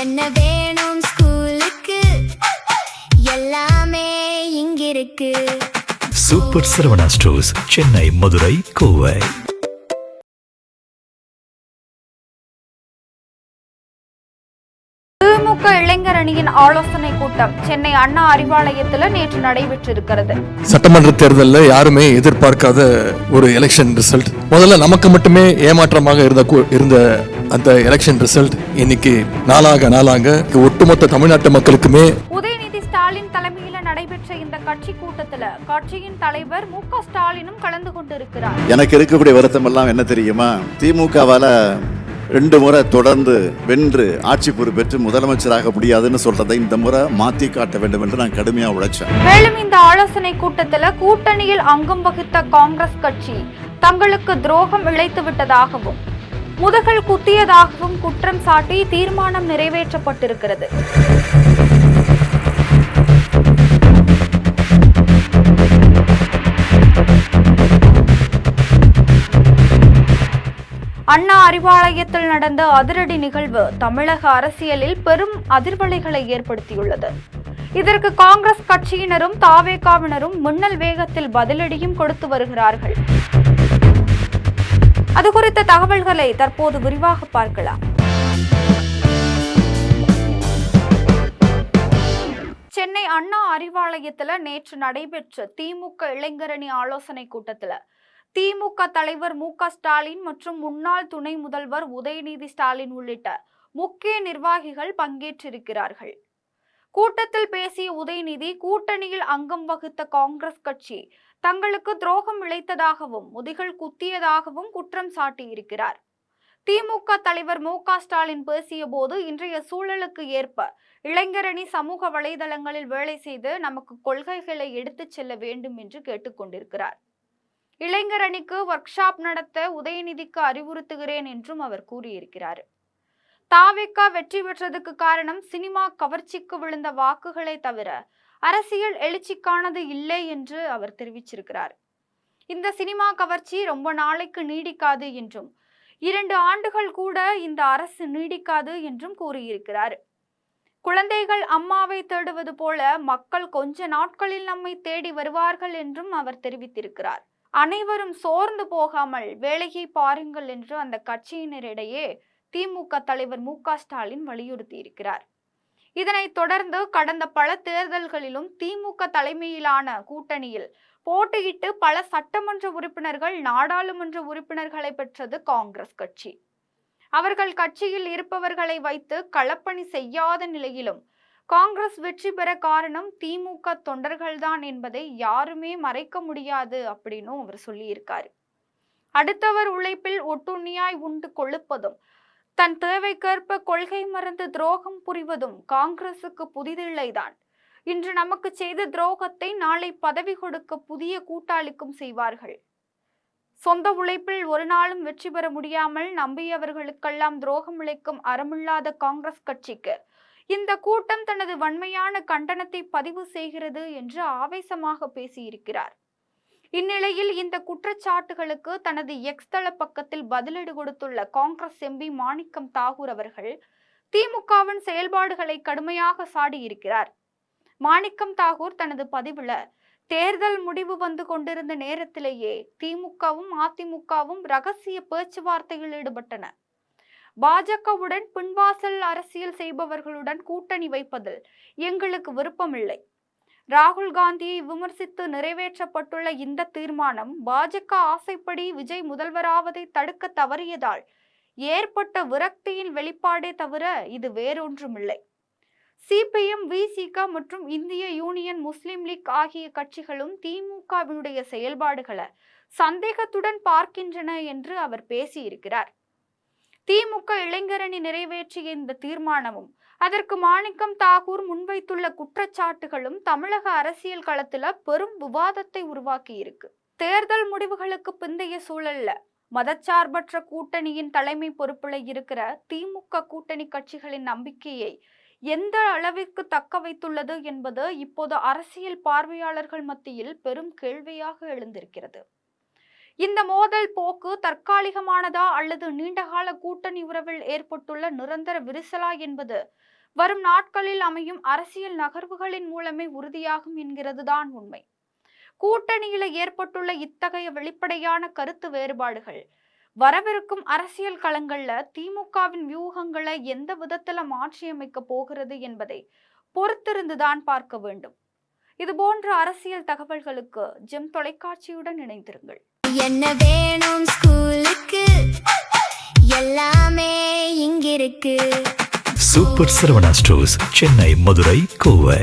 என்ன வேணும் ஸ்கூலுக்கு எல்லாமே இங்கிருக்கு. Super Saravana stores, Chennai, Madurai, Kovai. திமுக இளைஞர் அணியின் ஆலோசனை கூட்டம் சென்னை அண்ணா அறிவாலயத்தில் நேற்று நடைபெற்றிருக்கிறது. சட்டமன்ற தேர்தலில் யாருமே எதிர்பார்க்காத ஒரு எலெக்ஷன் ரிசல்ட். முதல்ல நமக்கு மட்டுமே ஏமாற்றமாக இருந்த அந்த எலெக்ஷன் ரிசல்ட் இன்னைக்கு நாளாக ஒட்டுமொத்த தமிழ்நாட்டு மக்களுக்குமே. உதயநிதி ஸ்டாலின் தலைமையில் நடைபெற்ற இந்த கட்சி கூட்டத்தில் கட்சியின் தலைவர் மு.க. ஸ்டாலினும் கலந்து கொண்டிருக்கிறார். எனக்கு இருக்கக்கூடிய வருத்தம் எல்லாம் என்ன தெரியுமா? திமுகவால 2 முறை தொடர்ந்து வென்று ஆட்சி பொறுப்பேற்று முதலமைச்சராக முடியாதுன்னு சொல்றதை இந்த முறை மாத்தி காட்ட வேண்டும் என்று நான் கடுமையா உழைச்சேன். மேலும் இந்த ஆலோசனை கூட்டத்தில் கூட்டணியில் அங்கம் வகித்த காங்கிரஸ் கட்சி தங்களுக்கு துரோகம் இழைத்து விட்டதாகவும் முதுகில் குத்தியதாகவும் குற்றம் சாட்டி தீர்மானம் நிறைவேற்றப்பட்டிருக்கிறது. அண்ணா அறிவாலயத்தில் நடந்த அதிரடி நிகழ்வு தமிழக அரசியலில் பெரும் அதிர்வலைகளை ஏற்படுத்தியுள்ளது. இதற்கு காங்கிரஸ் கட்சியினரும் தாவேகாவினரும் மின்னல் வேகத்தில் பதிலடியும் கொடுத்து வருகிறார்கள். அது குறித்த தகவல்களை தற்போது விரிவாக பார்க்கலாம். சென்னை அண்ணா அறிவாலயத்தில் நேற்று நடைபெற்ற திமுக இளைஞரணி ஆலோசனை கூட்டத்தில் திமுக தலைவர் மு.க. ஸ்டாலின் மற்றும் முன்னாள் துணை முதல்வர் உதயநிதி ஸ்டாலின் உள்ளிட்ட முக்கிய நிர்வாகிகள் பங்கேற்றிருக்கிறார்கள். கூட்டத்தில் பேசிய உதயநிதி கூட்டணியில் அங்கம் வகித்த காங்கிரஸ் கட்சி தங்களுக்கு துரோகம் இழைத்ததாகவும் முதுகில் குத்தியதாகவும் குற்றம் சாட்டியிருக்கிறார். திமுக தலைவர் மு.க. ஸ்டாலின் பேசிய போது இன்றைய சூழலுக்கு ஏற்ப இளைஞரணி சமூக வலைதளங்களில் வேலை செய்து நமக்கு கொள்கைகளை எடுத்துச் செல்ல வேண்டும் என்று கேட்டுக்கொண்டிருக்கிறார். இளைஞர் அணிக்கு ஒர்க் ஷாப் நடத்த உதயநிதிக்கு அறிவுறுத்துகிறேன் என்றும் அவர் கூறியிருக்கிறார். தாவேகா வெற்றி பெற்றதுக்கு காரணம் சினிமா கவர்ச்சிக்கு விழுந்த வாக்குகளை தவிர அரசியல் எழுச்சிக்கானது இல்லை என்று அவர் தெரிவிச்சிருக்கிறார். இந்த சினிமா கவர்ச்சி ரொம்ப நாளைக்கு நீடிக்காது என்றும் 2 ஆண்டுகள் கூட இந்த அரசு நீடிக்காது என்றும் கூறியிருக்கிறார். குழந்தைகள் அம்மாவை தேடுவது போல மக்கள் கொஞ்ச நாட்களில் நம்மை தேடி வருவார்கள் என்றும் அவர் தெரிவித்திருக்கிறார். அனைவரும் சோர்ந்து போகாமல் வேலையை பாருங்கள் என்று அந்த கட்சியினரிடையே திமுக தலைவர் மு.க. ஸ்டாலின் வலியுறுத்தி இருக்கிறார். இதனைத் தொடர்ந்து கடந்த பல தேர்தல்களிலும் திமுக தலைமையிலான கூட்டணியில் போட்டியிட்டு பல சட்டமன்ற உறுப்பினர்கள், நாடாளுமன்ற உறுப்பினர்களை பெற்றது காங்கிரஸ் கட்சி. அவர்கள் கட்சியில் இருப்பவர்களை வைத்து களப்பணி செய்யாத நிலையிலும் காங்கிரஸ் வெற்றி பெற காரணம் திமுக தொண்டர்கள்தான் என்பதை யாருமே மறைக்க முடியாது அப்படின்னும் அவர் சொல்லியிருக்காரு. அடுத்தவர் உழைப்பில் ஒட்டுண்ணியாய் உண்டு கொழுப்பதும் தன் தேவைக்கேற்ப கொள்கை மறந்து துரோகம் புரிவதும் காங்கிரசுக்கு புதிதில்லைதான். இன்று நமக்கு செய்த துரோகத்தை நாளை பதவி கொடுக்க புதிய கூட்டாளிக்கும் செய்வார்கள். சொந்த உழைப்பில் ஒரு நாளும் வெற்றி பெற முடியாமல் நம்பியவர்களுக்கெல்லாம் துரோகம் இழைக்கும் அறமில்லாத காங்கிரஸ் கட்சிக்கு இந்த கூட்டம் தனது வன்மையான கண்டனத்தை பதிவு செய்கிறது என்று ஆவேசமாக பேசியிருக்கிறார். இந்நிலையில் இந்த குற்றச்சாட்டுகளுக்கு தனது எக்ஸ் தள பக்கத்தில் பதிலடி கொடுத்துள்ள காங்கிரஸ் எம்பி மாணிக்கம் தாகூர் அவர்கள் திமுகவின் செயல்பாடுகளை கடுமையாக சாடியிருக்கிறார். மாணிக்கம் தாகூர் தனது பதிவுல தேர்தல் முடிவு வந்து கொண்டிருந்த நேரத்திலேயே திமுகவும் அதிமுகவும் ரகசிய பேச்சுவார்த்தையில் ஈடுபட்டன. பாஜகவுடன் பின்வாசல் அரசியல் செய்பவர்களுடன் கூட்டணி வைப்பதில் எங்களுக்கு விருப்பமில்லை. ராகுல் காந்தியை விமர்சித்து நிறைவேற்றப்பட்டுள்ள இந்த தீர்மானம் பாஜக ஆசைப்படி விஜய் முதல்வராவதை தடுக்க தவறியதால் ஏற்பட்ட விரக்தியின் வெளிப்பாடே தவிர இது வேறொன்றுமில்லை. சிபிஎம், விசிக மற்றும் இந்திய யூனியன் முஸ்லிம் லீக் ஆகிய கட்சிகளும் திமுகவினுடைய செயல்பாடுகளை சந்தேகத்துடன் பார்க்கின்றன என்று அவர் பேசியிருக்கிறார். திமுக இளைஞரணி நிறைவேற்றிய இந்த தீர்மானமும் அதற்கு மாணிக்கம் தாகூர் முன்வைத்துள்ள குற்றச்சாட்டுகளும் தமிழக அரசியல் களத்துல பெரும் விவாதத்தை உருவாக்கி இருக்கு. தேர்தல் முடிவுகளுக்கு பிந்தைய சூழல்ல மதச்சார்பற்ற கூட்டணியின் தலைமை பொறுப்புல இருக்கிற திமுக கூட்டணி கட்சிகளின் நம்பிக்கையை எந்த அளவிற்கு தக்க வைத்துள்ளது என்பது இப்போது அரசியல் பார்வையாளர்கள் மத்தியில் பெரும் கேள்வியாக எழுந்திருக்கிறது. இந்த மோதல் போக்கு தற்காலிகமானதா அல்லது நீண்டகால கூட்டணி உறவில் ஏற்பட்டுள்ள நிரந்தர விரிசலா என்பது வரும் நாட்களில் அமையும் அரசியல் நகர்வுகளின் மூலமே உறுதியாகும் என்கிறதுதான் உண்மை. கூட்டணியில ஏற்பட்டுள்ள இத்தகைய வெளிப்படையான கருத்து வேறுபாடுகள் வரவிருக்கும் அரசியல் களங்கள்ல திமுகவின் வியூகங்களை எந்த விதத்துல மாற்றியமைக்க போகிறது என்பதை பொறுத்திருந்துதான் பார்க்க வேண்டும். இது போன்ற அரசியல் தகவல்களுக்கு ஜெம் தொலைக்காட்சியுடன் இணைந்திருங்கள். என்ன வேணும் ஸ்கூலுக்கு, எல்லாமே இங்கிருக்கு. Super Saravana stores, Chennai, Madurai, Kovai.